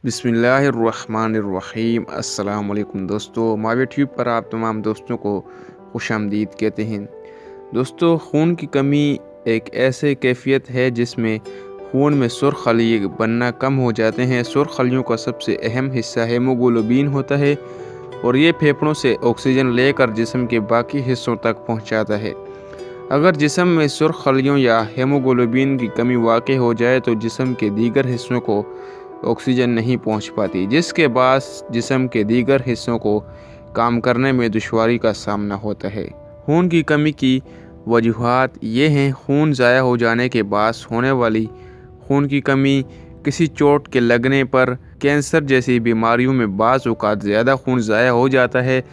बिस्मिल्लाहिर्रहमानिर्रहीम। अस्सलाम वालेकुम दोस्तों, मावी ट्यूब पर आप तमाम दोस्तों को खुश आमदीद कहते हैं। दोस्तों, खून की कमी एक ऐसे कैफियत है जिसमें खून में सुर्ख खली बनना कम हो जाते हैं। सुर्ख खलियों का सबसे अहम हिस्सा हेमोग्लोबिन होता है और ये फेफड़ों से ऑक्सीजन लेकर जिस्म के बाकी हिस्सों तक पहुंचाता है। अगर जिस्म में सुर्ख खलियों या हेमोग्लोबिन की कमी वाक़ई हो जाए तो जिस्म के दीगर हिस्सों को ऑक्सीजन नहीं पहुंच पाती, जिसके बाद जिस्म के दीगर हिस्सों को काम करने में दुश्वारी का सामना होता है। खून की कमी की वजूहात ये हैं: खून ज़ाया हो जाने के बाद होने वाली खून की कमी, किसी चोट के लगने पर, कैंसर जैसी बीमारियों में बाज़ औक़ात ज़्यादा खून ज़ाया हो जाता है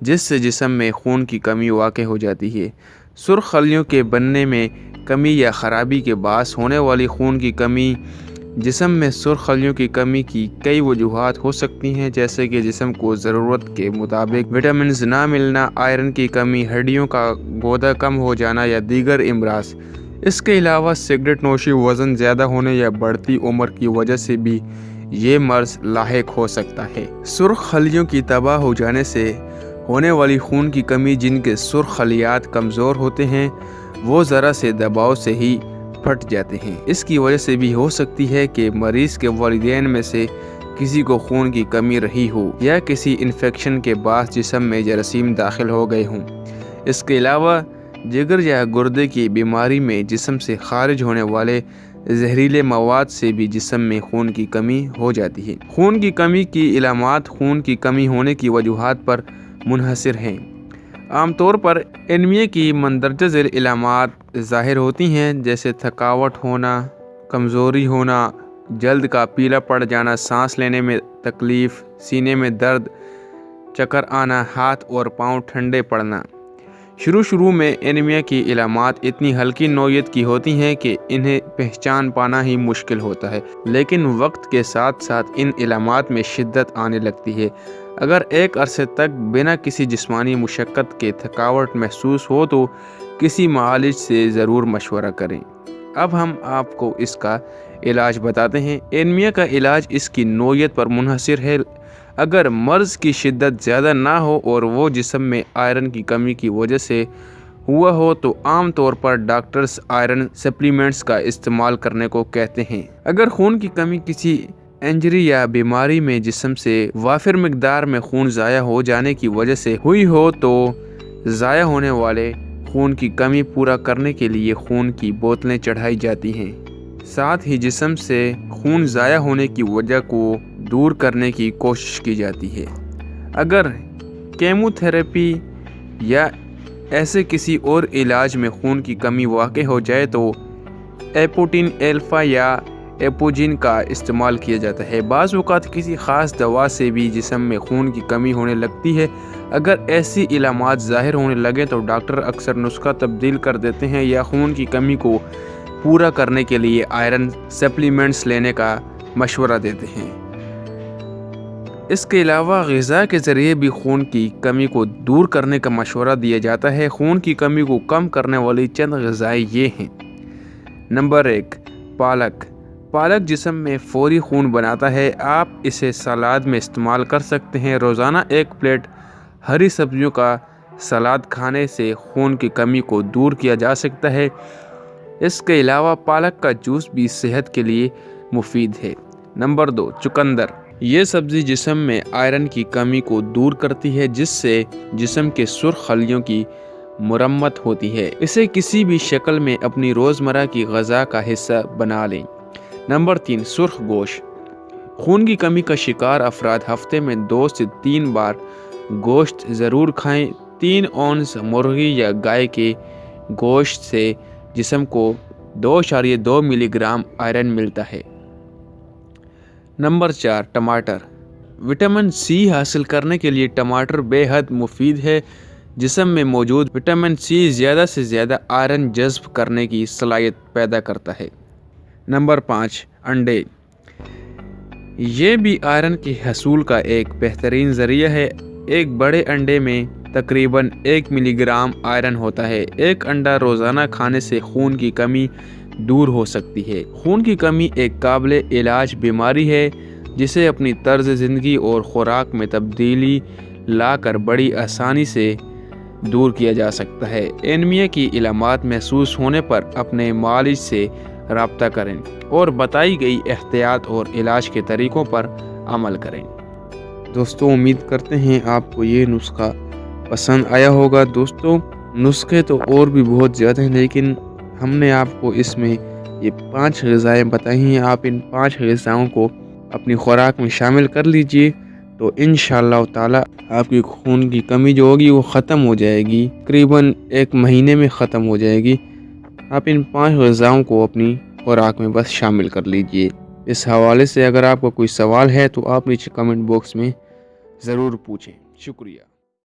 जिससे जिस्म में खून की कमी वाक़ई हो जाती है। सुर्ख खलियों के बनने में कमी या ख़राबी के बायस होने वाली खून की कमी। जिस्म में सुर्ख खलियों की कमी की कई वजूहात हो सकती हैं, जैसे कि जिस्म को ज़रूरत के मुताबिक विटामिन ना मिलना, आयरन की कमी, हड्डियों का गोदा कम हो जाना या दीगर अमराज। इसके अलावा सिगरेट नोशी, वज़न ज़्यादा होने या बढ़ती उम्र की वजह से भी ये मर्ज़ लाहिक हो सकता है। सुर्ख खलियों की तबाह हो जाने से होने वाली खून की कमी, जिनके सुर्ख खलियात कमज़ोर होते हैं, वो ज़रा से दबाव से ही फट जाते हैं। इसकी वजह से भी हो सकती है कि मरीज़ के वालिदैन में से किसी को खून की कमी रही हो या किसी इन्फेक्शन के बाद जिस्म में जरासीम दाखिल हो गए हों। इसके अलावा जिगर या गुर्दे की बीमारी में जिस्म से खारिज होने वाले जहरीले मवाद से भी जिस्म में खून की कमी हो जाती है। खून की कमी की इलामात खून की कमी होने की वजूहात पर मुनहसर हैं। आमतौर पर एनीमिया की मंदरजा झेल इलामात ज़ाहिर होती हैं, जैसे थकावट होना, कमज़ोरी होना, जल्द का पीला पड़ जाना, सांस लेने में तकलीफ़, सीने में दर्द, चक्कर आना, हाथ और पाँव ठंडे पड़ना। शुरू में एनीमिया की इलामात इतनी हल्की नौयत की होती हैं कि इन्हें पहचान पाना ही मुश्किल होता है, लेकिन वक्त के साथ साथ इन इलामात में शिद्दत आने लगती है। अगर एक अरसे तक बिना किसी जिस्मानी मुशक्क़त के थकावट महसूस हो तो किसी मालिज से ज़रूर मशवरा करें। अब हम आपको इसका इलाज बताते हैं। एनीमिया का इलाज इसकी नौयत पर मुनहसर है। अगर मर्ज़ की शिद्दत ज़्यादा ना हो और वो जिस्म में आयरन की कमी की वजह से हुआ हो तो आम तौर पर डॉक्टर्स आयरन सप्लीमेंट्स का इस्तेमाल करने को कहते हैं। अगर खून की कमी किसी इंजरी या बीमारी में जिस्म से वाफिर मिकदार में खून ज़ाया हो जाने की वजह से हुई हो तो ज़ाया होने वाले खून की कमी पूरा करने के लिए खून की बोतलें चढ़ाई जाती हैं। साथ ही जिस्म से खून ज़ाया होने की वजह को दूर करने की कोशिश की जाती है। अगर केमोथेरेपी या ऐसे किसी और इलाज में खून की कमी वाक़ई हो जाए तो एपोटिन अल्फ़ा या एपोजिन का इस्तेमाल किया जाता है। बाज़ औक़ात किसी ख़ास दवा से भी जिस्म में खून की कमी होने लगती है। अगर ऐसी इलामात ज़ाहिर होने लगे तो डॉक्टर अक्सर नुस्खा तब्दील कर देते हैं या खून की कमी को पूरा करने के लिए आयरन सप्लीमेंट्स लेने का मशवरा देते हैं। इसके अलावा ग़िज़ा के ज़रिए भी खून की कमी को दूर करने का मशवरा दिया जाता है। खून की कमी को कम करने वाली चंद ग़िज़ाएँ ये हैं। नंबर 1, पालक। पालक जिस्म में फौरी खून बनाता है। आप इसे सलाद में इस्तेमाल कर सकते हैं। रोज़ाना 1 प्लेट हरी सब्जियों का सलाद खाने से खून की कमी को दूर किया जा सकता है। इसके अलावा पालक का जूस भी सेहत के लिए मुफीद है। नंबर 2, चुकंदर। ये सब्ज़ी जिस्म में आयरन की कमी को दूर करती है, जिससे जिस्म के सुर्ख खलियों की मुरम्मत होती है। इसे किसी भी शक्ल में अपनी रोज़मर्रा की ग़िज़ा का हिस्सा बना लें। नंबर 3, सुर्ख गोश्त। खून की कमी का शिकार अफराद हफ्ते में 2 से 3 बार गोश्त ज़रूर खाएं। 3 औंस मुर्गी या गाय के गोश्त से जिस्म को 2.2 मिलीग्राम आयरन मिलता है। नंबर 4, टमाटर। विटामिन सी हासिल करने के लिए टमाटर बेहद मुफीद है। जिस्म में मौजूद विटामिन सी ज़्यादा से ज़्यादा आयरन जज़्ब करने की सलाहियत पैदा करता है। नंबर 5, अंडे। ये भी आयरन के हसूल का एक बेहतरीन ज़रिया है। एक बड़े अंडे में तकरीबन 1 मिलीग्राम आयरन होता है। एक अंडा रोज़ाना खाने से खून की कमी दूर हो सकती है। खून की कमी एक काबिल इलाज बीमारी है جسے اپنی طرز زندگی اور خوراک میں تبدیلی لا کر بڑی آسانی سے دور کیا جا سکتا ہے۔ اینیمیا کی علامات محسوس ہونے پر اپنے معالج سے رابطہ کریں اور بتائی گئی احتیاط اور علاج کے طریقوں پر عمل کریں۔ دوستوں امید کرتے ہیں آپ کو یہ نسخہ پسند آیا ہوگا۔ دوستوں نسخے تو اور بھی بہت زیادہ ہیں، لیکن ہم نے آپ کو اس میں یہ 5 غذائیں بتائی ہیں۔ آپ ان 5 غذاؤں کو اپنی خوراک میں شامل کر لیجئے تو انشاءاللہ تعالی آپ کی خون کی کمی جو ہوگی وہ ختم ہو جائے گی، تقریباً 1 مہینے میں ختم ہو جائے گی۔ آپ ان 5 غذاؤں کو اپنی خوراک میں بس شامل کر لیجئے۔ اس حوالے سے اگر آپ کو کوئی سوال ہے تو آپ نیچے کمنٹ باکس میں ضرور پوچھیں۔ شکریہ۔